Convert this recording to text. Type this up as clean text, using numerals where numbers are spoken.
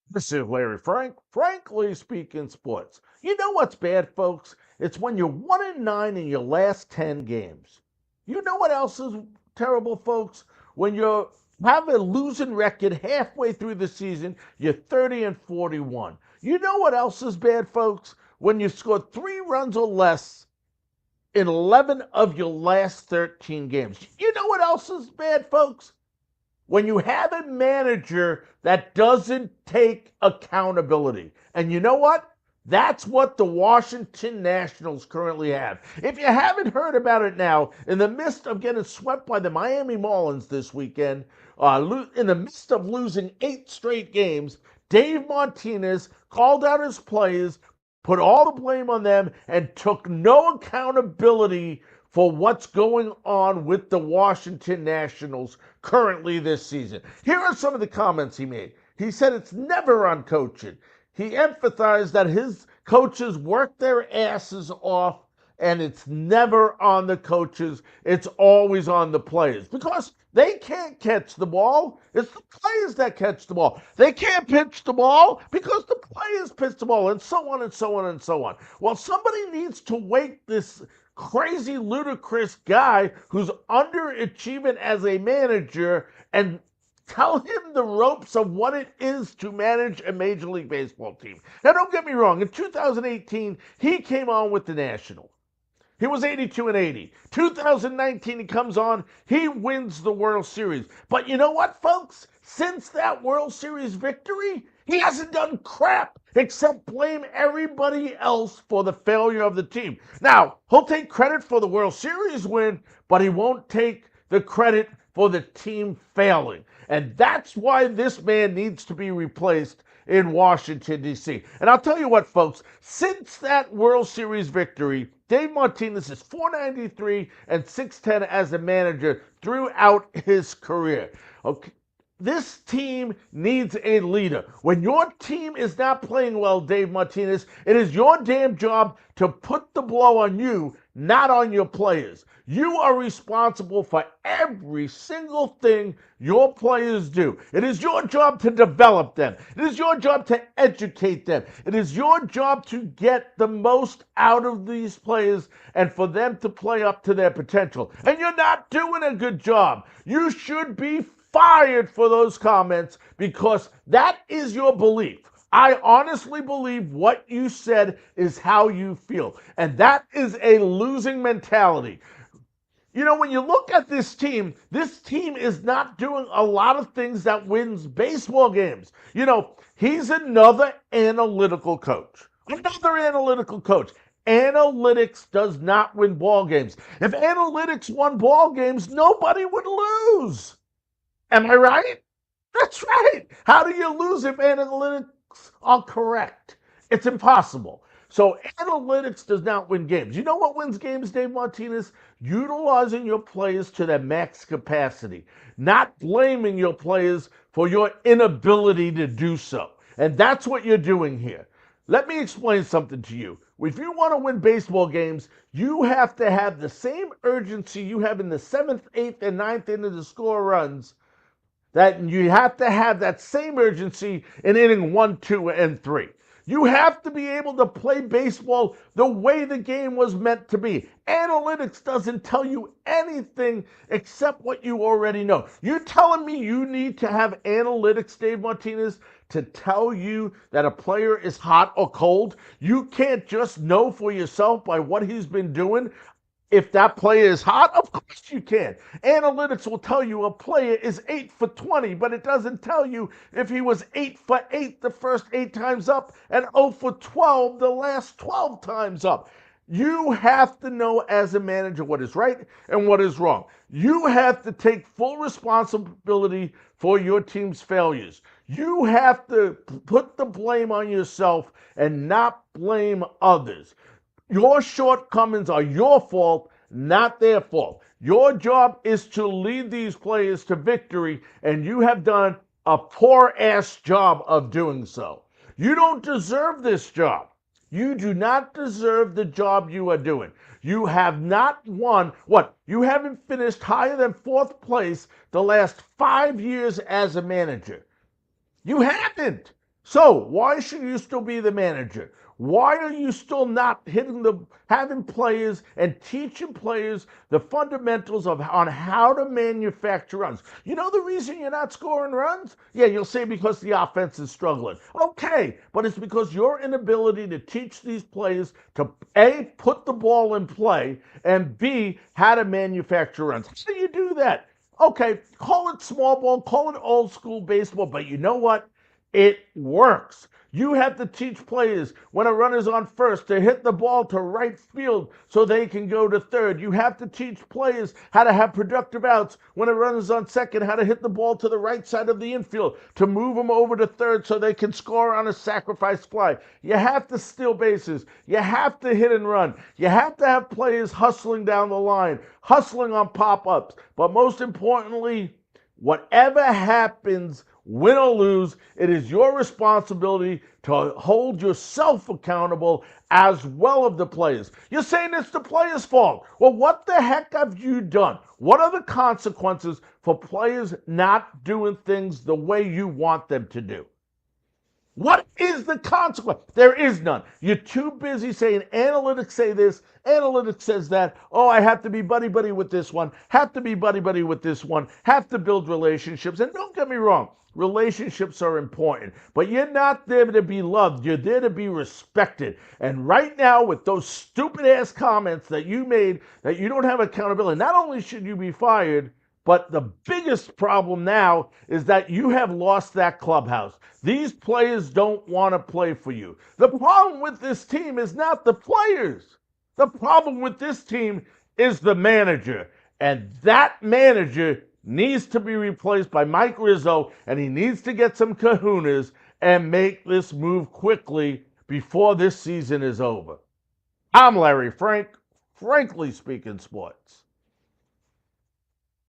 This is Larry Frank, frankly speaking sports. You know what's bad, folks? It's when you're 1-9 in your last 10 games. You know what else is terrible, folks? When you have a losing record halfway through the season, you're 30-41. You know what else is bad, folks? When you score 3 runs or less in 11 of your last 13 games. You know what else is bad, folks? When you have a manager that doesn't take accountability. And you know what? That's what the Washington Nationals currently have. If you haven't heard about it now, in the midst of getting swept by the Miami Marlins this weekend, in the midst of losing 8 straight games, Dave Martinez called out his players, put all the blame on them, and took no accountability for what's going on with the Washington Nationals currently this season. Here are some of the comments he made. He said it's never on coaching. He emphasized that his coaches work their asses off and it's never on the coaches. It's always on the players because they can't catch the ball. It's the players that catch the ball. They can't pitch the ball because the players pitch the ball, and so on and so on and so on. Well, somebody needs to wake this crazy, ludicrous guy who's underachieving as a manager and tell him the ropes of what it is to manage a Major League Baseball team. Now, don't get me wrong. In 2018, he came on with the Nationals. He was 82-80. 2019, he comes on, he wins the World Series. But you know what, folks? Since that World Series victory, he hasn't done crap except blame everybody else for the failure of the team. Now, he'll take credit for the World Series win, but he won't take the credit for the team failing. And that's why this man needs to be replaced in Washington, D.C. And I'll tell you what, folks, since that World Series victory, Dave Martinez is .493 and .610 as a manager throughout his career. Okay. This team needs a leader. When your team is not playing well, Dave Martinez, it is your damn job to put the blow on you, not on your players. You are responsible for every single thing your players do. It is your job to develop them. It is your job to educate them. It is your job to get the most out of these players and for them to play up to their potential. And you're not doing a good job. You should be fired for those comments because that is your belief. I honestly believe what you said is how you feel. And that is a losing mentality. You know, when you look at this team is not doing a lot of things that wins baseball games. You know, he's another analytical coach. Another analytical coach. Analytics does not win ball games. If analytics won ball games, nobody would lose. Am I right? That's right. How do you lose if analytics are correct? It's impossible. So analytics does not win games. You know what wins games, Dave Martinez? Utilizing your players to their max capacity, not blaming your players for your inability to do so. And that's what you're doing here. Let me explain something to you. If you want to win baseball games, you have to have the same urgency you have in the 7th, 8th, and 9th inning to score runs. That you have to have that same urgency in inning 1, 2, and 3. You have to be able to play baseball the way the game was meant to be. Analytics doesn't tell you anything except what you already know. You're telling me you need to have analytics, Dave Martinez, to tell you that a player is hot or cold? You can't just know for yourself by what he's been doing if that player is hot. Of course you can. Analytics will tell you a player is 8 for 20, but it doesn't tell you if he was 8 for 8 the first 8 times up and 0 for 12 the last 12 times up. You have to know as a manager what is right and what is wrong. You have to take full responsibility for your team's failures. You have to put the blame on yourself and not blame others. Your shortcomings are your fault, not their fault. Your job is to lead these players to victory, and you have done a poor-ass job of doing so. You don't deserve this job. You do not deserve the job you are doing. You have not won. What? You haven't finished higher than 4th place the last 5 years as a manager. You haven't. So why should you still be the manager? Why are you still not having players and teaching players the fundamentals on how to manufacture runs? You know the reason you're not scoring runs? Yeah, you'll say because the offense is struggling. Okay, but it's because your inability to teach these players to A, put the ball in play, and B, how to manufacture runs. How do you do that? Okay, call it small ball, call it old school baseball, but you know what? It works. You have to teach players when a runner's on first to hit the ball to right field so they can go to third. You have to teach players how to have productive outs when a runner's on second, how to hit the ball to the right side of the infield to move them over to third so they can score on a sacrifice fly. You have to steal bases. You have to hit and run. You have to have players hustling down the line, hustling on pop-ups. But most importantly, whatever happens, win or lose, it is your responsibility to hold yourself accountable as well as the players. You're saying it's the players' fault. Well, what the heck have you done? What are the consequences for players not doing things the way you want them to do? What is the consequence? There is none. You're too busy saying analytics say this, analytics says that. Oh, I have to be buddy buddy with this one, have to be buddy buddy with this one, have to build relationships. And don't get me wrong, relationships are important, but you're not there to be loved. You're there to be respected. And right now, with those stupid ass comments that you made, that you don't have accountability, not only should you be fired, but the biggest problem now is that you have lost that clubhouse. These players don't want to play for you. The problem with this team is not the players. The problem with this team is the manager. And that manager needs to be replaced by Mike Rizzo, and he needs to get some kahunas and make this move quickly before this season is over. I'm Larry Frank, Frankly Speaking Sports.